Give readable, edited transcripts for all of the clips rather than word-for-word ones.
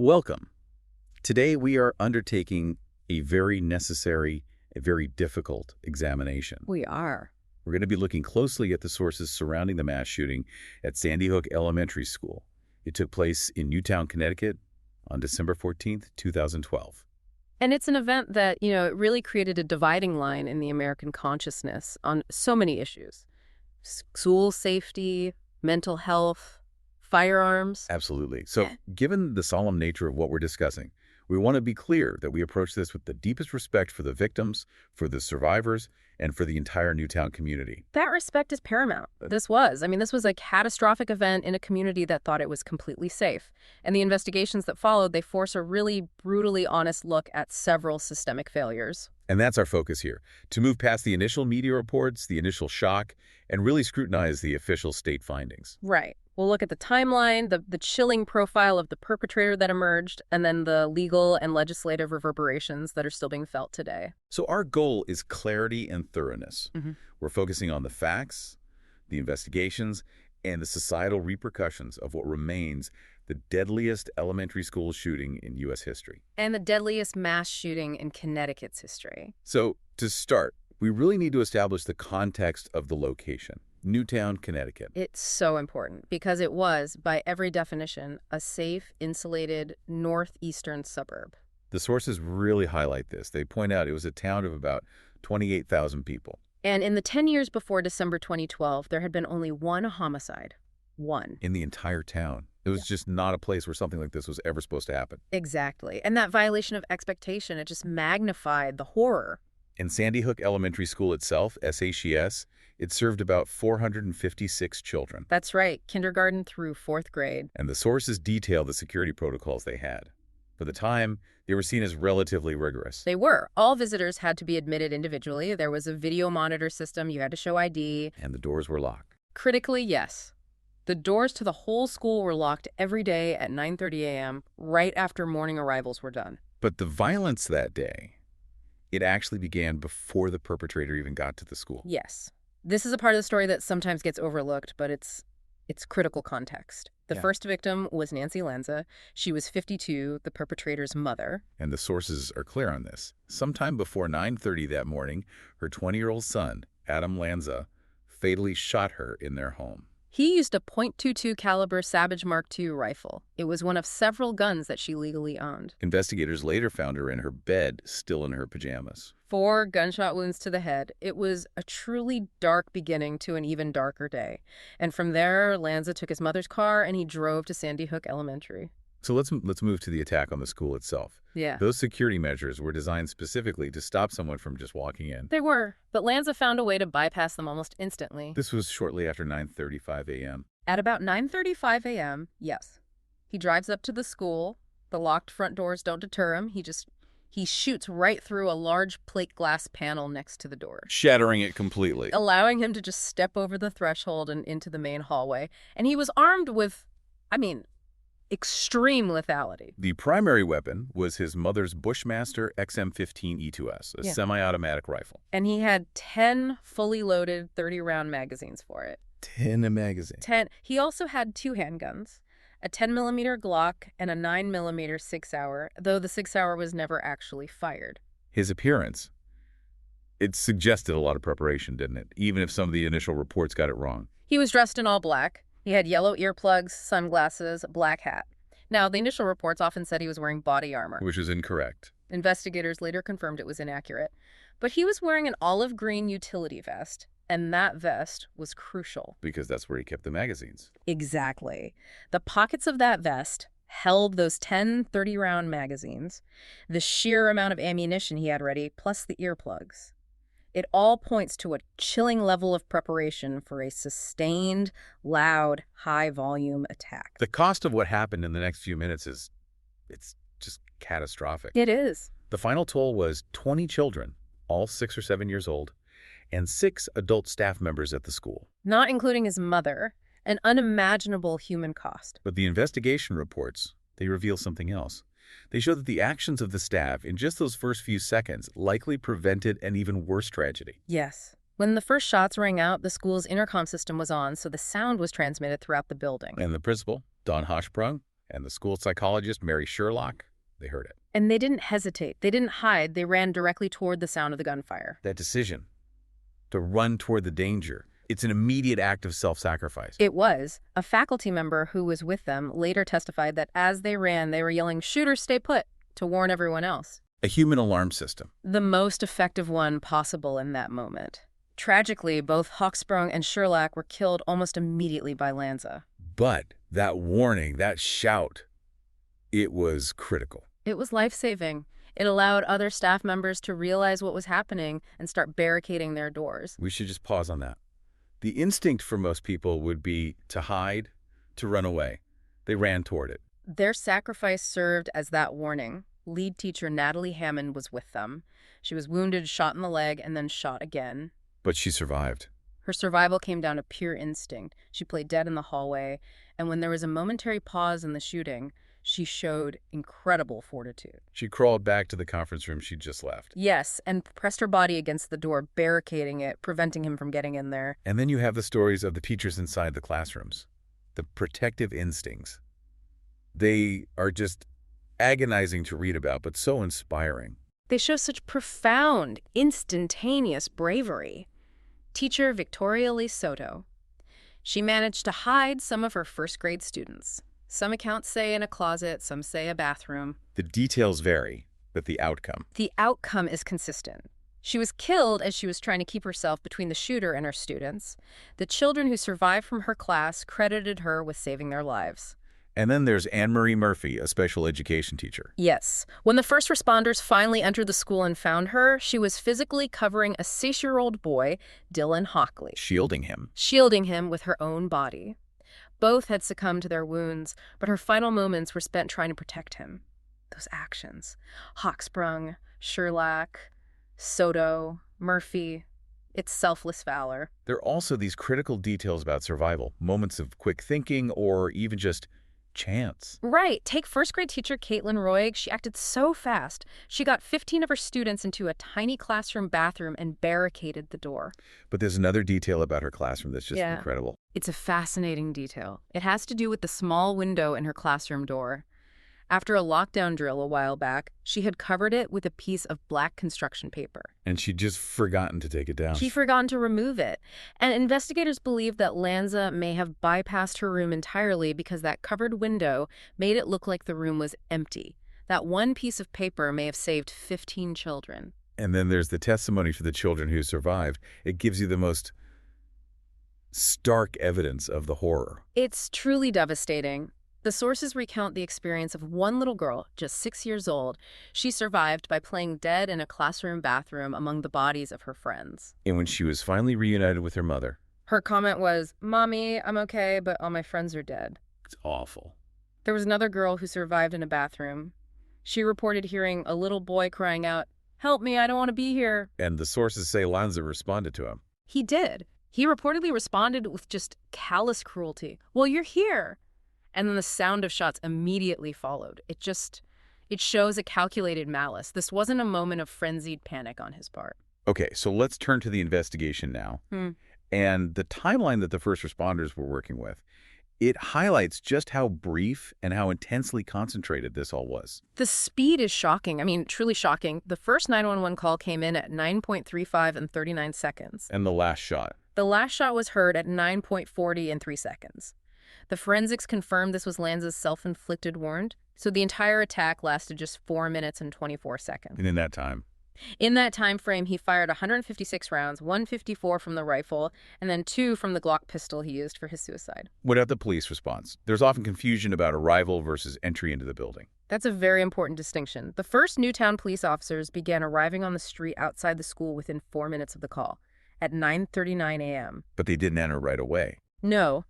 Welcome. Today we are undertaking a very necessary, a very difficult examination. We are. We're going to be looking closely at the sources surrounding the mass shooting at Sandy Hook Elementary School. It took place in Newtown, Connecticut on December 14th, 2012. And it's an event that, it really created a dividing line in the American consciousness on so many issues. School safety, mental health, firearms. Absolutely. So, given the solemn nature of what we're discussing, we want to be clear that we approach this with the deepest respect for the victims, for the survivors, and for the entire Newtown community. That respect is paramount. This was a catastrophic event in a community that thought it was completely safe. And the investigations that followed, they force a really brutally honest look at several systemic failures. And that's our focus here, to move past the initial media reports, the initial shock, and really scrutinize the official state findings. Right. We'll look at the timeline, the chilling profile of the perpetrator that emerged, and then the legal and legislative reverberations that are still being felt today. So our goal is clarity and thoroughness. Mm-hmm. We're focusing on the facts, the investigations, and the societal repercussions of what remains the deadliest elementary school shooting in U.S. history. And the deadliest mass shooting in Connecticut's history. So to start, we really need to establish the context of the location. Newtown, Connecticut. It's so important because it was, by every definition, a safe, insulated, northeastern suburb. The sources really highlight this. They point out it was a town of about 28,000 people. And in the 10 years before December 2012, there had been only one homicide. One. In the entire town. It was just not a place where something like this was ever supposed to happen. Exactly. And that violation of expectation, it just magnified the horror. In Sandy Hook Elementary School itself, SHES, it served about 456 children. That's right, kindergarten through fourth grade. And the sources detail the security protocols they had. For the time, they were seen as relatively rigorous. They were. All visitors had to be admitted individually. There was a video monitor system. You had to show ID. And the doors were locked. Critically, yes. The doors to the whole school were locked every day at 9:30 a.m., right after morning arrivals were done. But the violence that day, it actually began before the perpetrator even got to the school. Yes. This is a part of the story that sometimes gets overlooked, but it's critical context. The first victim was Nancy Lanza. She was 52, the perpetrator's mother. And the sources are clear on this. Sometime before 9:30 that morning, her 20-year-old son, Adam Lanza, fatally shot her in their home. He used a .22 caliber Savage Mark II rifle. It was one of several guns that she legally owned. Investigators later found her in her bed, still in her pajamas. 4 gunshot wounds to the head. It was a truly dark beginning to an even darker day. And from there, Lanza took his mother's car and he drove to Sandy Hook Elementary. So let's move to the attack on the school itself. Yeah. Those security measures were designed specifically to stop someone from just walking in. They were, but Lanza found a way to bypass them almost instantly. This was shortly after 9:35 a.m. At about 9:35 a.m., yes. He drives up to the school. The locked front doors don't deter him. He shoots right through a large plate glass panel next to the door, Shattering it completely. allowing him to just step over the threshold and into the main hallway. And he was armed with, extreme lethality. The primary weapon was his mother's Bushmaster XM15 E2S, a semi-automatic rifle. And he had 10 fully loaded 30-round magazines for it. 10 a magazine. 10. He also had 2 handguns, a 10-millimeter Glock and a 9-millimeter 6-hour, though the 6-hour was never actually fired. His appearance, it suggested a lot of preparation, didn't it? Even if some of the initial reports got it wrong. He was dressed in all black. He had yellow earplugs, sunglasses, black hat. Now, the initial reports often said he was wearing body armor. Which is incorrect. Investigators later confirmed it was inaccurate. But he was wearing an olive green utility vest, and that vest was crucial. Because that's where he kept the magazines. Exactly. The pockets of that vest held those 10 30-round magazines, the sheer amount of ammunition he had ready, plus the earplugs. It all points to a chilling level of preparation for a sustained, loud, high-volume attack. The cost of what happened in the next few minutes it's just catastrophic. It is. The final toll was 20 children, all 6 or 7 years old, and 6 adult staff members at the school. Not including his mother, an unimaginable human cost. But the investigation reports, they reveal something else. They show that the actions of the staff in just those first few seconds likely prevented an even worse tragedy. Yes. When the first shots rang out, the school's intercom system was on, so the sound was transmitted throughout the building. And the principal, Don Hochsprung, And the school psychologist, Mary Sherlock, they heard it. And they didn't hesitate. They didn't hide. They ran directly toward the sound of the gunfire. That decision to run toward the danger, it's an immediate act of self-sacrifice. It was. A faculty member who was with them later testified that as they ran, they were yelling, "Shooters, stay put," to warn everyone else. A human alarm system. The most effective one possible in that moment. Tragically, both Hawksprung and Sherlock were killed almost immediately by Lanza. But that warning, that shout, it was critical. It was life-saving. It allowed other staff members to realize what was happening and start barricading their doors. We should just pause on that. The instinct for most people would be to hide, to run away. They ran toward it. Their sacrifice served as that warning. Lead teacher Natalie Hammond was with them. She was wounded, shot in the leg, and then shot again. But she survived. Her survival came down to pure instinct. She played dead in the hallway, and when there was a momentary pause in the shooting, she showed incredible fortitude. She crawled back to the conference room she'd just left. Yes, and pressed her body against the door, barricading it, preventing him from getting in there. And then you have the stories of the teachers inside the classrooms. The protective instincts. They are just agonizing to read about, but so inspiring. They show such profound, instantaneous bravery. Teacher Victoria Lee Soto. She managed to hide some of her first-grade students. Some accounts say in a closet, some say a bathroom. The details vary, but the outcome. The outcome is consistent. She was killed as she was trying to keep herself between the shooter and her students. The children who survived from her class credited her with saving their lives. And then there's Anne-Marie Murphy, a special education teacher. Yes. When the first responders finally entered the school and found her, she was physically covering a 6-year-old boy, Dylan Hockley. Shielding him. Shielding him with her own body. Both had succumbed to their wounds, but her final moments were spent trying to protect him. Those actions. Hawksprung, Sherlock, Soto, Murphy. It's selfless valor. There are also these critical details about survival, moments of quick thinking or even just chance. Right. Take first-grade teacher Caitlin Roig. She acted so fast. She got 15 of her students into a tiny classroom bathroom and barricaded the door. But there's another detail about her classroom that's just incredible. It's a fascinating detail. It has to do with the small window in her classroom door. After a lockdown drill a while back, she had covered it with a piece of black construction paper. And she'd just forgotten to take it down. She'd forgotten to remove it. And investigators believe that Lanza may have bypassed her room entirely because that covered window made it look like the room was empty. That one piece of paper may have saved 15 children. And then there's the testimony for the children who survived. It gives you the most stark evidence of the horror. It's truly devastating. The sources recount the experience of one little girl, just 6 years old. She survived by playing dead in a classroom bathroom among the bodies of her friends. And when she was finally reunited with her mother, her comment was, "Mommy, I'm okay, but all my friends are dead." It's awful. There was another girl who survived in a bathroom. She reported hearing a little boy crying out, "Help me, I don't want to be here." And the sources say Lanza responded to him. He did. He reportedly responded with just callous cruelty. "Well, you're here." And then the sound of shots immediately followed. It shows a calculated malice. This wasn't a moment of frenzied panic on his part. Okay, so let's turn to the investigation now. And the timeline that the first responders were working with, it highlights just how brief and how intensely concentrated this all was. The speed is shocking. I mean, truly shocking. The first 911 call came in at 9.35 and 39 seconds. And the last shot? The last shot was heard at 9.40 and 3 seconds. The forensics confirmed this was Lanza's self-inflicted wound, so the entire attack lasted just 4 minutes and 24 seconds. And in that time? In that time frame, he fired 156 rounds, 154 from the rifle, and then 2 from the Glock pistol he used for his suicide. What about the police response? There's often confusion about arrival versus entry into the building. That's a very important distinction. The first Newtown police officers began arriving on the street outside the school within 4 minutes of the call, at 9:39 a.m. But they didn't enter right away. No.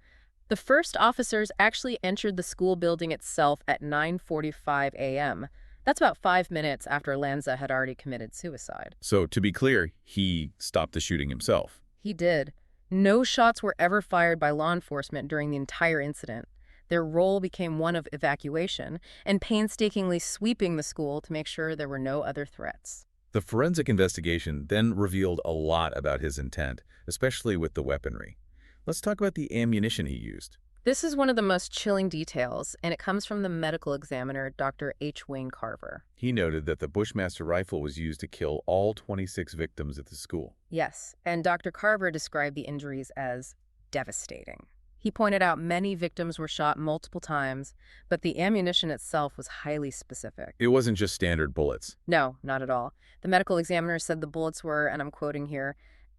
The first officers actually entered the school building itself at 9:45 a.m. That's about 5 minutes after Lanza had already committed suicide. So, to be clear, he stopped the shooting himself. He did. No shots were ever fired by law enforcement during the entire incident. Their role became one of evacuation and painstakingly sweeping the school to make sure there were no other threats. The forensic investigation then revealed a lot about his intent, especially with the weaponry. Let's talk about the ammunition he used. This is one of the most chilling details, and it comes from the medical examiner, Dr. H. Wayne Carver. He noted that the Bushmaster rifle was used to kill all 26 victims at the school. Yes, and Dr. Carver described the injuries as devastating. He pointed out many victims were shot multiple times, but the ammunition itself was highly specific. It wasn't just standard bullets. No, not at all. The medical examiner said the bullets were, and I'm quoting here,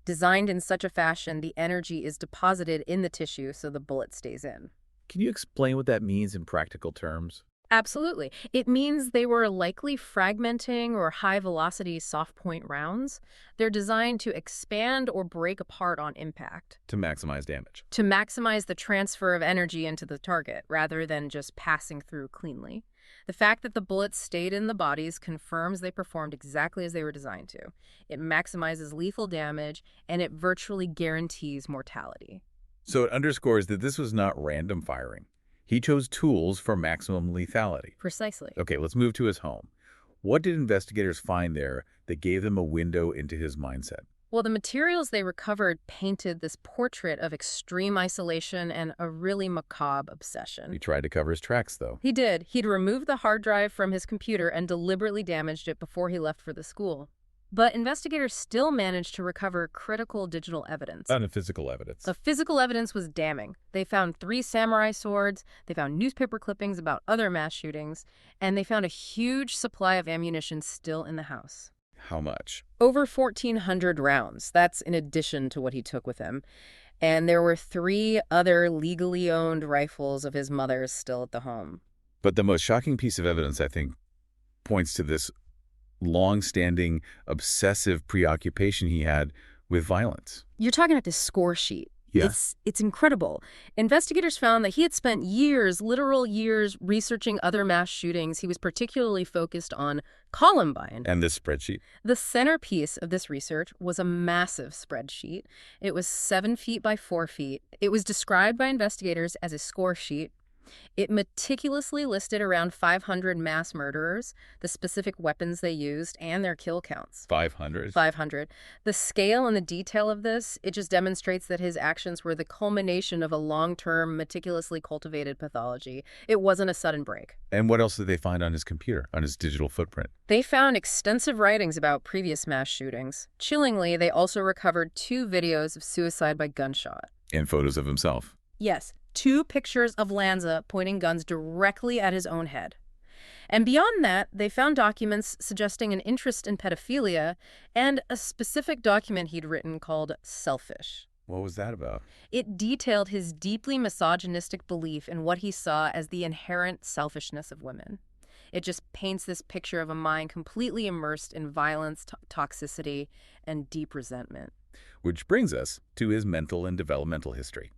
designed in such a fashion the energy is deposited in the tissue so the bullet stays in. Can you explain what that means in practical terms? Absolutely. It means they were likely fragmenting or high-velocity soft-point rounds. They're designed to expand or break apart on impact, To maximize damage. to maximize the transfer of energy into the target rather than just passing through cleanly. The fact that the bullets stayed in the bodies confirms they performed exactly as they were designed to. It maximizes lethal damage, and it virtually guarantees mortality. So it underscores that this was not random firing. He chose tools for maximum lethality. Precisely. Okay, let's move to his home. What did investigators find there that gave them a window into his mindset? Well, the materials they recovered painted this portrait of extreme isolation and a really macabre obsession. He tried to cover his tracks, though. He did. He'd removed the hard drive from his computer and deliberately damaged it before he left for the school. But investigators still managed to recover critical digital evidence. Not physical evidence. The physical evidence was damning. They found 3 samurai swords, they found newspaper clippings about other mass shootings, and they found a huge supply of ammunition still in the house. How much? Over 1,400 rounds. That's in addition to what he took with him. And there were 3 other legally owned rifles of his mother's still at the home. But the most shocking piece of evidence, I think, points to this long-standing, obsessive preoccupation he had with violence. You're talking about this score sheet. Yeah. It's incredible. Investigators found that he had spent years, literal years, researching other mass shootings. He was particularly focused on Columbine. And this spreadsheet? The centerpiece of this research was a massive spreadsheet. It was 7 feet by 4 feet. It was described by investigators as a score sheet. It meticulously listed around 500 mass murderers, the specific weapons they used, and their kill counts. 500? 500. The scale and the detail of this, it just demonstrates that his actions were the culmination of a long-term, meticulously cultivated pathology. It wasn't a sudden break. And what else did they find on his computer, on his digital footprint? They found extensive writings about previous mass shootings. Chillingly, they also recovered 2 videos of suicide by gunshot. And photos of himself. Yes, 2 pictures of Lanza pointing guns directly at his own head. And beyond that, they found documents suggesting an interest in pedophilia and a specific document he'd written called Selfish. What was that about? It detailed his deeply misogynistic belief in what he saw as the inherent selfishness of women. It just paints this picture of a mind completely immersed in violence, toxicity, and deep resentment. Which brings us to his mental and developmental history.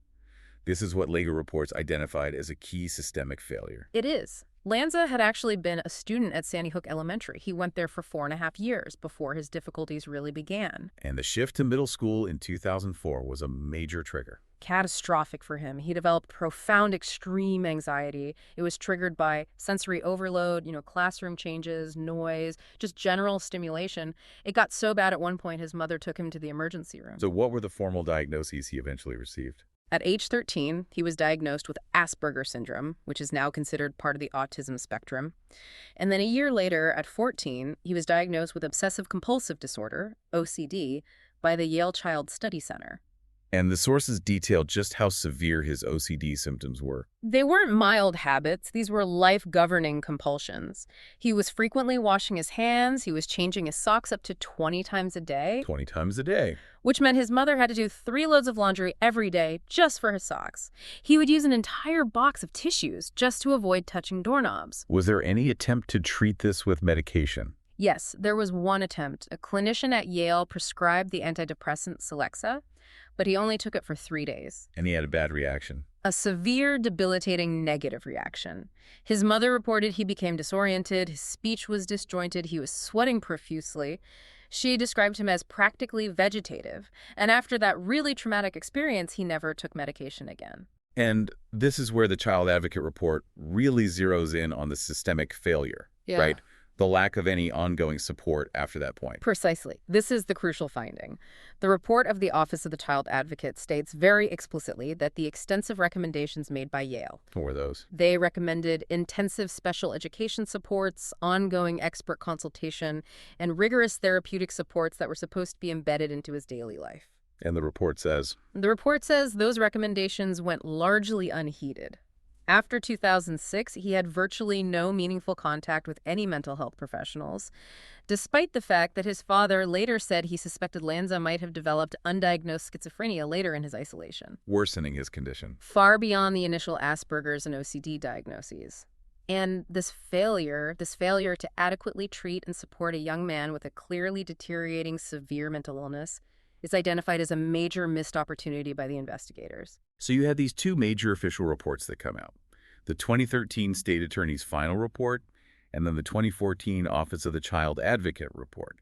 This is what later reports identified as a key systemic failure. It is. Lanza had actually been a student at Sandy Hook Elementary. He went there for 4.5 years before his difficulties really began. And the shift to middle school in 2004 was a major trigger. Catastrophic for him. He developed profound extreme anxiety. It was triggered by sensory overload, classroom changes, noise, just general stimulation. It got so bad at one point his mother took him to the emergency room. So what were the formal diagnoses he eventually received? At age 13, he was diagnosed with Asperger syndrome, which is now considered part of the autism spectrum. And then a year later, at 14, he was diagnosed with obsessive-compulsive disorder, OCD, by the Yale Child Study Center. And the sources detailed just how severe his OCD symptoms were. They weren't mild habits. These were life-governing compulsions. He was frequently washing his hands. He was changing his socks up to 20 times a day. 20 times a day. Which meant his mother had to do 3 loads of laundry every day just for his socks. He would use an entire box of tissues just to avoid touching doorknobs. Was there any attempt to treat this with medication? Yes, there was one attempt. A clinician at Yale prescribed the antidepressant Celexa, but he only took it for 3 days. And he had a bad reaction. A severe, debilitating negative reaction. His mother reported he became disoriented, his speech was disjointed, he was sweating profusely. She described him as practically vegetative, and after that really traumatic experience, he never took medication again. And this is where the Child Advocate report really zeroes in on the systemic failure, right? The lack of any ongoing support after that point. Precisely. This is the crucial finding. The report of the Office of the Child Advocate states very explicitly that the extensive recommendations made by Yale. What were those? They recommended intensive special education supports, ongoing expert consultation, and rigorous therapeutic supports that were supposed to be embedded into his daily life. And the report says, The report says those recommendations went largely unheeded. After 2006, he had virtually no meaningful contact with any mental health professionals, despite the fact that his father later said he suspected Lanza might have developed undiagnosed schizophrenia later in his isolation, worsening his condition. far beyond the initial Asperger's and OCD diagnoses. And this failure to adequately treat and support a young man with a clearly deteriorating severe mental illness, is identified as a major missed opportunity by the investigators. So you had these two major official reports that come out. The 2013 State Attorney's final report, and then the 2014 Office of the Child Advocate report.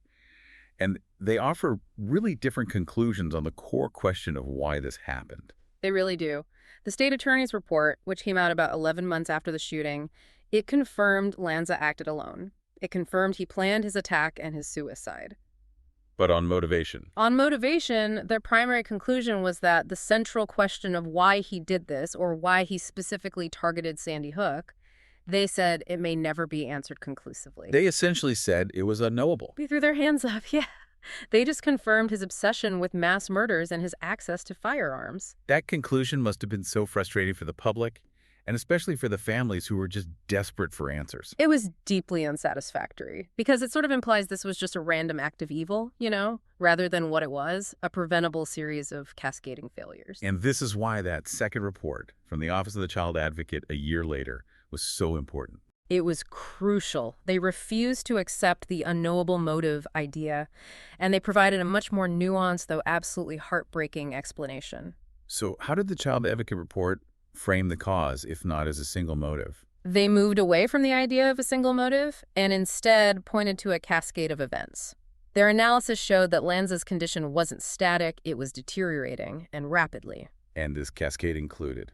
And they offer really different conclusions on the core question of why this happened. They really do. The state attorney's report, which came out about 11 months after the shooting, it confirmed Lanza acted alone. It confirmed he planned his attack and his suicide. But on motivation. On motivation, their primary conclusion was that the central question of why he did this, or why he specifically targeted Sandy Hook, they said it may never be answered conclusively. They essentially said it was unknowable. They threw their hands up, yeah. They just confirmed his obsession with mass murders and his access to firearms. That conclusion must have been so frustrating for the public, and especially for the families who were just desperate for answers. It was deeply unsatisfactory, because it sort of implies this was just a random act of evil, rather than what it was, a preventable series of cascading failures. And this is why that second report from the Office of the Child Advocate a year later was so important. It was crucial. They refused to accept the unknowable motive idea, and they provided a much more nuanced, though absolutely heartbreaking explanation. So how did the Child Advocate report frame the cause, if not as a single motive? They moved away from the idea of a single motive and instead pointed to a cascade of events. Their analysis showed that Lanza's condition wasn't static, it was deteriorating, and rapidly. And this cascade included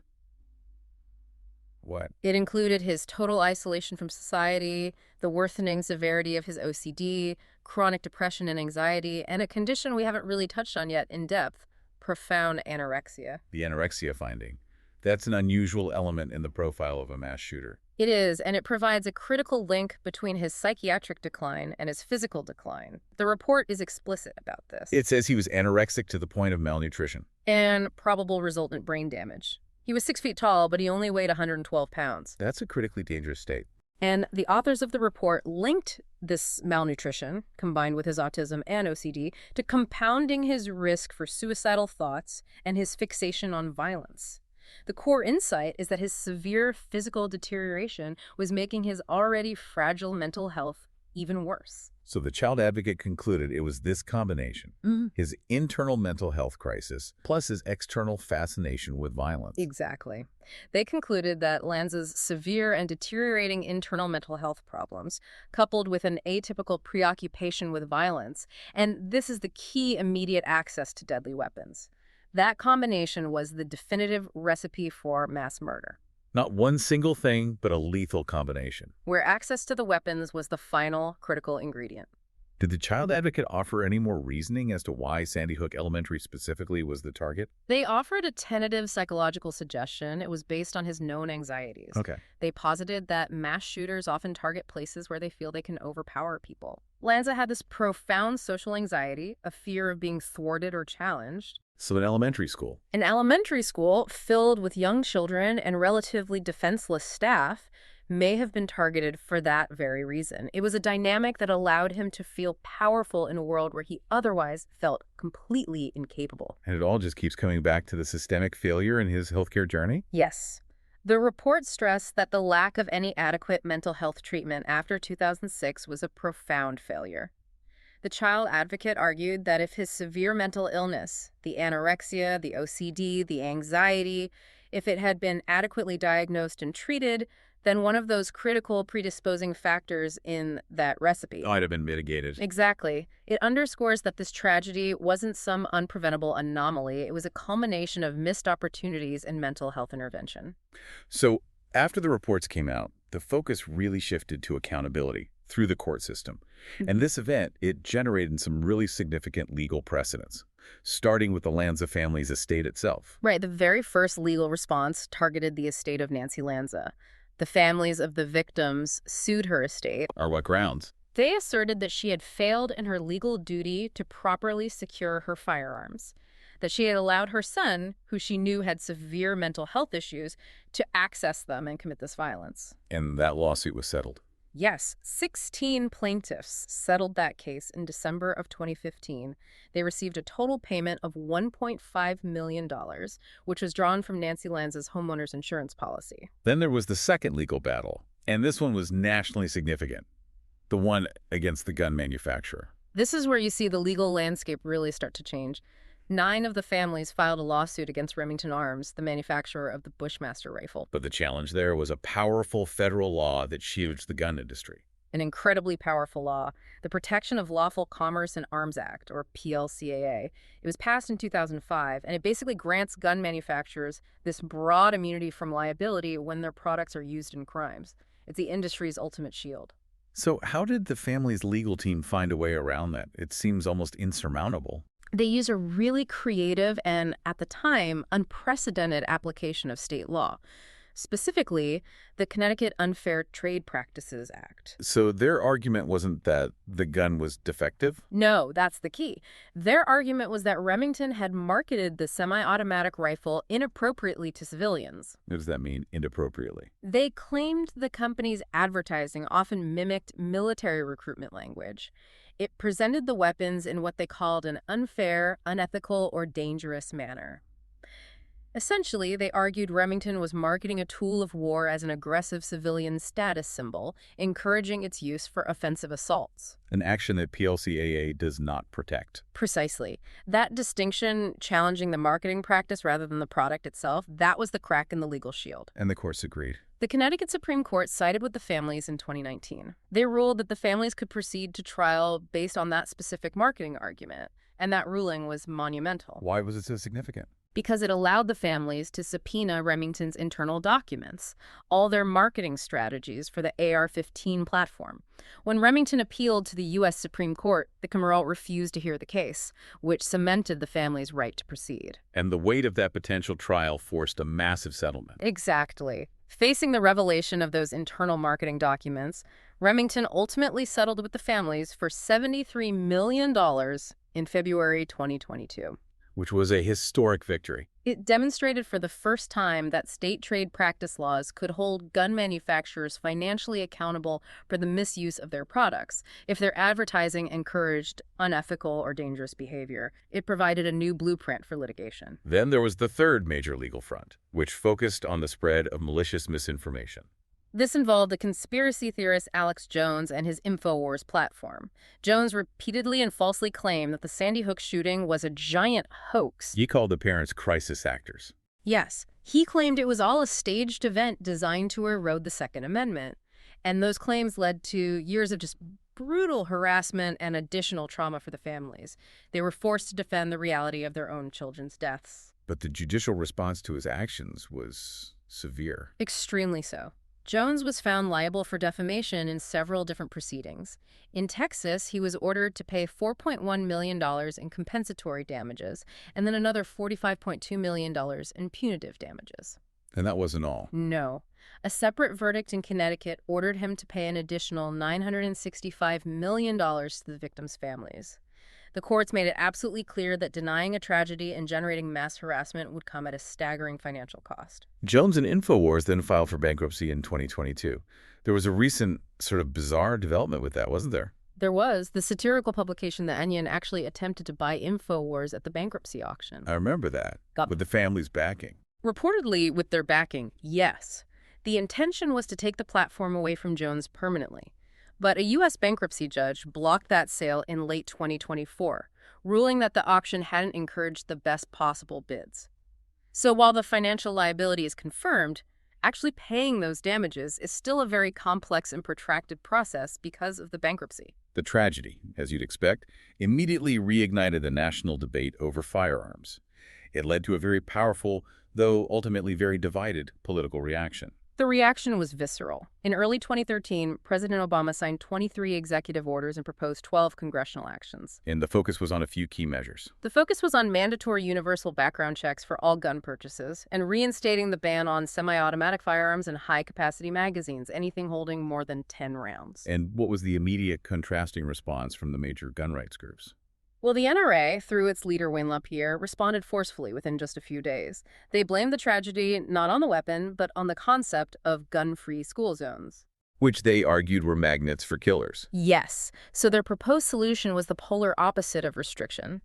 what? It included his total isolation from society, the worsening severity of his OCD, chronic depression and anxiety, and a condition we haven't really touched on yet in depth, profound anorexia. The anorexia finding. That's an unusual element in the profile of a mass shooter. It is, and it provides a critical link between his psychiatric decline and his physical decline. The report is explicit about this. It says he was anorexic to the point of malnutrition. And probable resultant brain damage. He was 6 feet tall, but he only weighed 112 pounds. That's a critically dangerous state. And the authors of the report linked this malnutrition, combined with his autism and OCD, to compounding his risk for suicidal thoughts and his fixation on violence. The core insight is that his severe physical deterioration was making his already fragile mental health even worse. So the Child Advocate concluded it was this combination, his internal mental health crisis, plus his external fascination with violence. Exactly. They concluded that Lanza's severe and deteriorating internal mental health problems, coupled with an atypical preoccupation with violence, and this is the key immediate access to deadly weapons. That combination was the definitive recipe for mass murder. Not one single thing, but a lethal combination. Where access to the weapons was the final critical ingredient. Did the Child Advocate offer any more reasoning as to why Sandy Hook Elementary specifically was the target? They offered a tentative psychological suggestion. It was based on his known anxieties. Okay. They posited that mass shooters often target places where they feel they can overpower people. Lanza had this profound social anxiety, a fear of being thwarted or challenged. So an elementary school. An elementary school filled with young children and relatively defenseless staff may have been targeted for that very reason. It was a dynamic that allowed him to feel powerful in a world where he otherwise felt completely incapable. And it all just keeps coming back to the systemic failure in his healthcare journey? Yes. The report stressed that the lack of any adequate mental health treatment after 2006 was a profound failure. The Child Advocate argued that if his severe mental illness, the anorexia, the OCD, the anxiety, if it had been adequately diagnosed and treated, then one of those critical predisposing factors in that recipe Might have been mitigated. Exactly. It underscores that this tragedy wasn't some unpreventable anomaly. It was a culmination of missed opportunities in mental health intervention. So after the reports came out, the focus really shifted to accountability. through the court system. And this event, it generated some really significant legal precedents, starting with the Lanza family's estate itself. Right, the very first legal response targeted the estate of Nancy Lanza. The families of the victims sued her estate. On what grounds? They asserted that she had failed in her legal duty to properly secure her firearms, that she had allowed her son, who she knew had severe mental health issues, to access them and commit this violence. And that lawsuit was settled. Yes, 16 plaintiffs settled that case in December of 2015. They received a total payment of $1.5 million, which was drawn from Nancy Lanza's homeowner's insurance policy. Then there was the second legal battle, and this one was nationally significant, the one against the gun manufacturer. This is where you see the legal landscape really start to change. 9 of the families filed a lawsuit against Remington Arms, the manufacturer of the Bushmaster rifle. But the challenge there was a powerful federal law that shields the gun industry. An incredibly powerful law, the Protection of Lawful Commerce in Arms Act, or PLCAA. It was passed in 2005, and it basically grants gun manufacturers this broad immunity from liability when their products are used in crimes. It's the industry's ultimate shield. So how did the family's legal team find a way around that? It seems almost insurmountable. They use a really creative and, at the time, unprecedented application of state law, specifically the Connecticut Unfair Trade Practices Act. So their argument wasn't that the gun was defective? No, that's the key. Their argument was that Remington had marketed the semi-automatic rifle inappropriately to civilians. What does that mean, inappropriately? They claimed the company's advertising often mimicked military recruitment language. It presented the weapons in what they called an unfair, unethical, or dangerous manner. Essentially, they argued Remington was marketing a tool of war as an aggressive civilian status symbol, encouraging its use for offensive assaults. An action that PLCAA does not protect. Precisely. That distinction, challenging the marketing practice rather than the product itself, that was the crack in the legal shield. And the courts agreed. The Connecticut Supreme Court sided with the families in 2019. They ruled that the families could proceed to trial based on that specific marketing argument, and that ruling was monumental. Why was it so significant? Because it allowed the families to subpoena Remington's internal documents, all their marketing strategies for the AR-15 platform. When Remington appealed to the U.S. Supreme Court, the Commonwealth refused to hear the case, which cemented the family's right to proceed. And the weight of that potential trial forced a massive settlement. Exactly. Facing the revelation of those internal marketing documents, Remington ultimately settled with the families for $73 million in February 2022. Which was a historic victory. It demonstrated for the first time that state trade practice laws could hold gun manufacturers financially accountable for the misuse of their products if their advertising encouraged unethical or dangerous behavior. It provided a new blueprint for litigation. Then there was the third major legal front, which focused on the spread of malicious misinformation. This involved the conspiracy theorist Alex Jones and his InfoWars platform. Jones repeatedly and falsely claimed that the Sandy Hook shooting was a giant hoax. He called the parents crisis actors. Yes, he claimed it was all a staged event designed to erode the Second Amendment. And those claims led to years of just brutal harassment and additional trauma for the families. They were forced to defend the reality of their own children's deaths. But the judicial response to his actions was severe. Extremely so. Jones was found liable for defamation in several different proceedings. In Texas, he was ordered to pay $4.1 million in compensatory damages and then another $45.2 million in punitive damages. And that wasn't all. No. A separate verdict in Connecticut ordered him to pay an additional $965 million to the victims' families. The courts made it absolutely clear that denying a tragedy and generating mass harassment would come at a staggering financial cost. Jones and InfoWars then filed for bankruptcy in 2022. There was a recent sort of bizarre development with that, wasn't there? There was. The satirical publication The Onion actually attempted to buy InfoWars at the bankruptcy auction. I remember that, with the family's backing. Reportedly with their backing, yes. The intention was to take the platform away from Jones permanently. But a U.S. bankruptcy judge blocked that sale in late 2024, ruling that the auction hadn't encouraged the best possible bids. So while the financial liability is confirmed, actually paying those damages is still a very complex and protracted process because of the bankruptcy. The tragedy, as you'd expect, immediately reignited the national debate over firearms. It led to a very powerful, though ultimately very divided, political reaction. The reaction was visceral. In early 2013, President Obama signed 23 executive orders and proposed 12 congressional actions. And the focus was on a few key measures. The focus was on mandatory universal background checks for all gun purchases and reinstating the ban on semi-automatic firearms and high-capacity magazines, anything holding more than 10 rounds. And what was the immediate contrasting response from the major gun rights groups? Well, the NRA, through its leader Wayne LaPierre, responded forcefully within just a few days. They blamed the tragedy not on the weapon, but on the concept of gun-free school zones. Which they argued were magnets for killers. Yes, so their proposed solution was the polar opposite of restriction.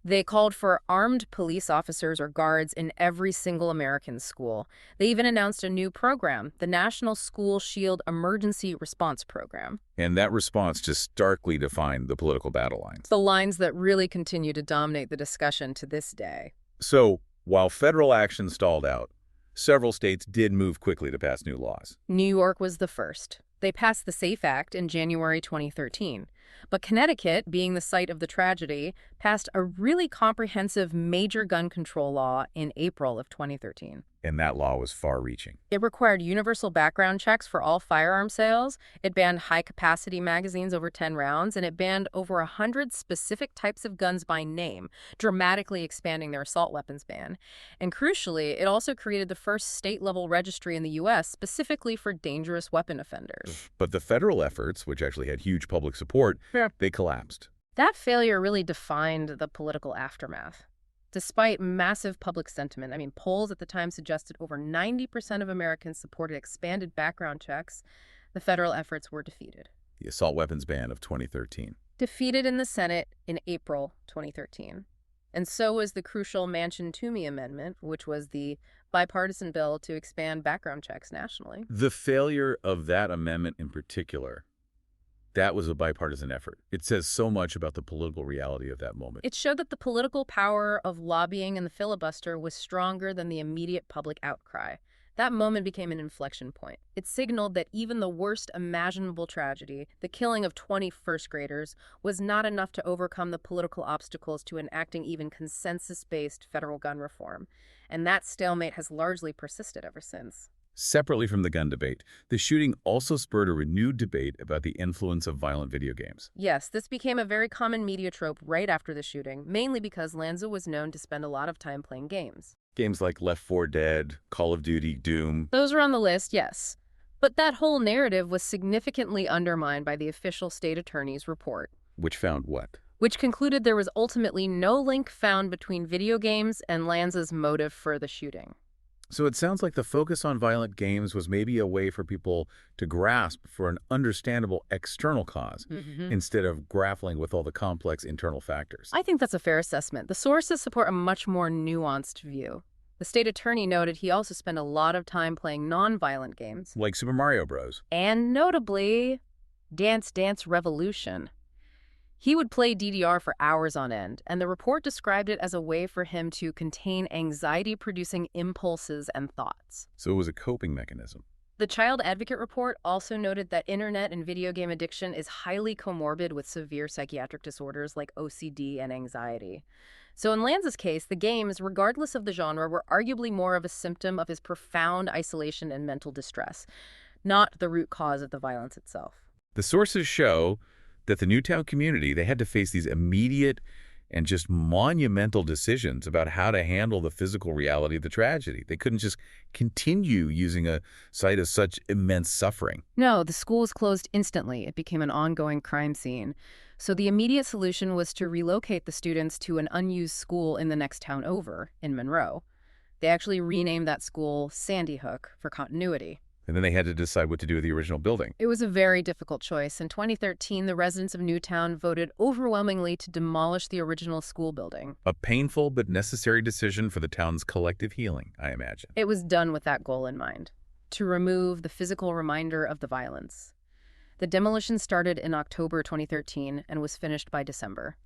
They called for armed police officers or guards in every single American school. They even announced a new program, the National School Shield Emergency Response Program. And that response just starkly defined the political battle lines. The lines that really continue to dominate the discussion to this day. So, while federal action stalled out, several states did move quickly to pass new laws. New York was the first. They passed the SAFE Act in January 2013. But Connecticut, being the site of the tragedy, passed a really comprehensive major gun control law in April of 2013. And that law was far-reaching. It required universal background checks for all firearm sales, it banned high-capacity magazines over 10 rounds, and it banned over 100 specific types of guns by name, dramatically expanding their assault weapons ban. And crucially, it also created the first state-level registry in the U.S. specifically for dangerous weapon offenders. But the federal efforts, which actually had huge public support, they collapsed. That failure really defined the political aftermath. Despite massive public sentiment, polls at the time suggested over 90% of Americans supported expanded background checks, the federal efforts were defeated. The assault weapons ban of 2013. Defeated in the Senate in April 2013. And so was the crucial Manchin-Toomey Amendment, which was the bipartisan bill to expand background checks nationally. The failure of that amendment in particular, that was a bipartisan effort. It says so much about the political reality of that moment. It showed that the political power of lobbying and the filibuster was stronger than the immediate public outcry. That moment became an inflection point. It signaled that even the worst imaginable tragedy, the killing of 20 first graders, was not enough to overcome the political obstacles to enacting even consensus-based federal gun reform. And that stalemate has largely persisted ever since. Separately from the gun debate, the shooting also spurred a renewed debate about the influence of violent video games. Yes, this became a very common media trope right after the shooting, mainly because Lanza was known to spend a lot of time playing games. Games like Left 4 Dead, Call of Duty, Doom. Those are on the list, yes. But that whole narrative was significantly undermined by the official state attorney's report. Which found what? Which concluded there was ultimately no link found between video games and Lanza's motive for the shooting. So it sounds like the focus on violent games was maybe a way for people to grasp for an understandable external cause instead of grappling with all the complex internal factors. I think that's a fair assessment. The sources support a much more nuanced view. The state attorney noted he also spent a lot of time playing non-violent games. Like Super Mario Bros. And notably, Dance Dance Revolution. He would play DDR for hours on end, and the report described it as a way for him to contain anxiety-producing impulses and thoughts. So it was a coping mechanism. The Child Advocate report also noted that internet and video game addiction is highly comorbid with severe psychiatric disorders like OCD and anxiety. So in Lanza's case, the games, regardless of the genre, were arguably more of a symptom of his profound isolation and mental distress, not the root cause of the violence itself. The sources show that the Newtown community, they had to face these immediate and just monumental decisions about how to handle the physical reality of the tragedy. They couldn't just continue using a site of such immense suffering. No, the school was closed instantly. It became an ongoing crime scene. So the immediate solution was to relocate the students to an unused school in the next town over, in Monroe. They actually renamed that school Sandy Hook for continuity. And then they had to decide what to do with the original building. It was a very difficult choice. In 2013, the residents of Newtown voted overwhelmingly to demolish the original school building. A painful but necessary decision for the town's collective healing, I imagine. It was done with that goal in mind, to remove the physical reminder of the violence. The demolition started in October 2013 and was finished by December.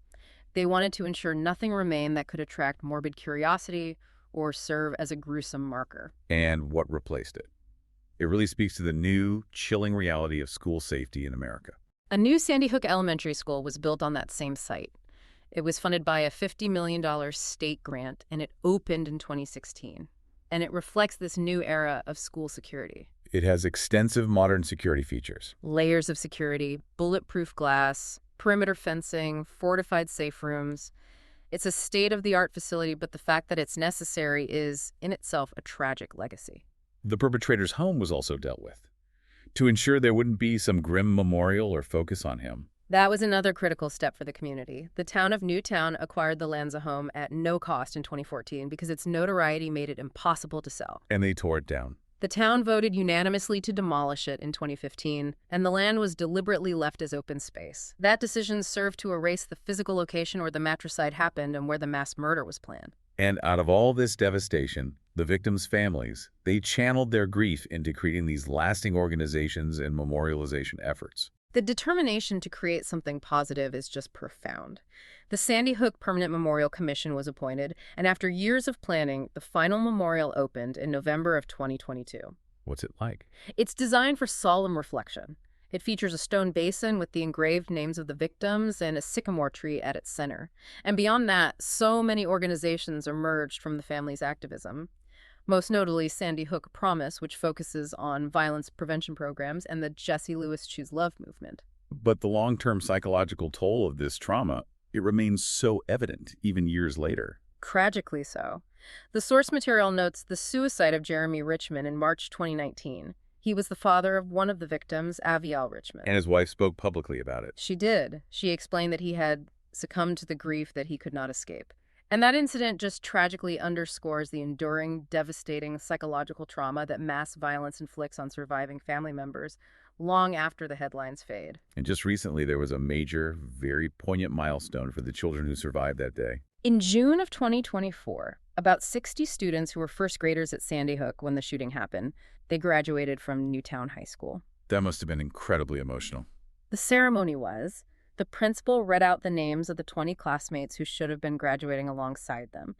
They wanted to ensure nothing remained that could attract morbid curiosity or serve as a gruesome marker. And what replaced it? It really speaks to the new, chilling reality of school safety in America. A new Sandy Hook Elementary School was built on that same site. It was funded by a $50 million state grant, and it opened in 2016. And it reflects this new era of school security. It has extensive modern security features. Layers of security, bulletproof glass, perimeter fencing, fortified safe rooms. It's a state-of-the-art facility, but the fact that it's necessary is, in itself, a tragic legacy. The perpetrator's home was also dealt with, to ensure there wouldn't be some grim memorial or focus on him. That was another critical step for the community. The town of Newtown acquired the Lanza home at no cost in 2014 because its notoriety made it impossible to sell. And they tore it down. The town voted unanimously to demolish it in 2015, and the land was deliberately left as open space. That decision served to erase the physical location where the matricide happened and where the mass murder was planned. And out of all this devastation, the victims' families, they channeled their grief into creating these lasting organizations and memorialization efforts. The determination to create something positive is just profound. The Sandy Hook Permanent Memorial Commission was appointed, and after years of planning, the final memorial opened in November of 2022. What's it like? It's designed for solemn reflection. It features a stone basin with the engraved names of the victims and a sycamore tree at its center. And beyond that, so many organizations emerged from the family's activism. Most notably, Sandy Hook Promise, which focuses on violence prevention programs, and the Jesse Lewis Choose Love movement. But the long-term psychological toll of this trauma, it remains so evident even years later. Tragically so. The source material notes the suicide of Jeremy Richmond in March 2019. He was the father of one of the victims, Avielle Richmond. And his wife spoke publicly about it. She did. She explained that he had succumbed to the grief that he could not escape. And that incident just tragically underscores the enduring, devastating psychological trauma that mass violence inflicts on surviving family members long after the headlines fade. And just recently, there was a major, very poignant milestone for the children who survived that day. In June of 2024, about 60 students who were first graders at Sandy Hook when the shooting happened, they graduated from Newtown High School. That must have been incredibly emotional. The ceremony was, the principal read out the names of the 20 classmates who should have been graduating alongside them,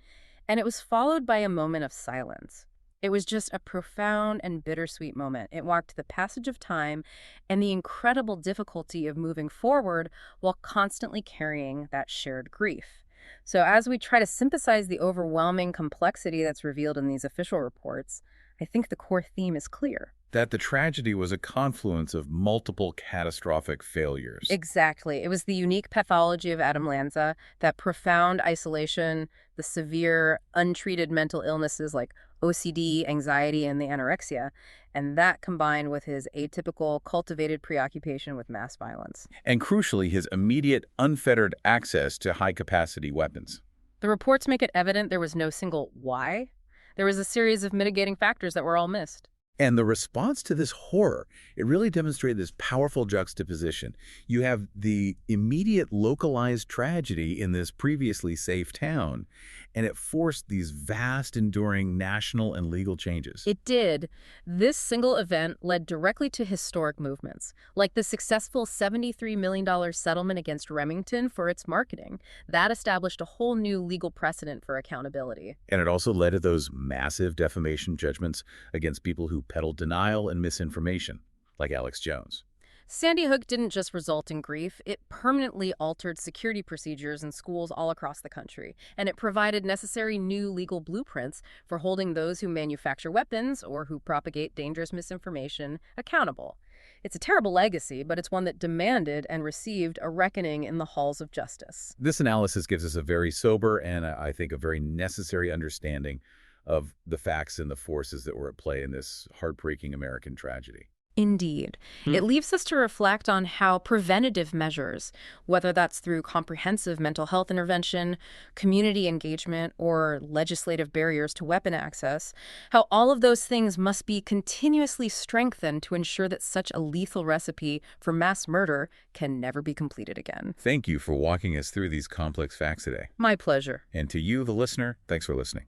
and it was followed by a moment of silence. It was just a profound and bittersweet moment. It marked the passage of time and the incredible difficulty of moving forward while constantly carrying that shared grief. So as we try to synthesize the overwhelming complexity that's revealed in these official reports, I think the core theme is clear. That the tragedy was a confluence of multiple catastrophic failures. Exactly. It was the unique pathology of Adam Lanza, that profound isolation, the severe, untreated mental illnesses like OCD, anxiety, and the anorexia, and that combined with his atypical, cultivated preoccupation with mass violence. And crucially, his immediate, unfettered access to high-capacity weapons. The reports make it evident there was no single why. There was a series of mitigating factors that were all missed. And the response to this horror, it really demonstrated this powerful juxtaposition. You have the immediate localized tragedy in this previously safe town, and it forced these vast, enduring national and legal changes. It did. This single event led directly to historic movements, like the successful $73 million settlement against Remington for its marketing. That established a whole new legal precedent for accountability. And it also led to those massive defamation judgments against people who peddled denial and misinformation, like Alex Jones. Sandy Hook didn't just result in grief, it permanently altered security procedures in schools all across the country, and it provided necessary new legal blueprints for holding those who manufacture weapons or who propagate dangerous misinformation accountable. It's a terrible legacy, but it's one that demanded and received a reckoning in the halls of justice. This analysis gives us a very sober and, I think, a very necessary understanding of the facts and the forces that were at play in this heartbreaking American tragedy. Indeed. It leaves us to reflect on how preventative measures, whether that's through comprehensive mental health intervention, community engagement, or legislative barriers to weapon access, how all of those things must be continuously strengthened to ensure that such a lethal recipe for mass murder can never be completed again. Thank you for walking us through these complex facts today. My pleasure. And to you, the listener, thanks for listening.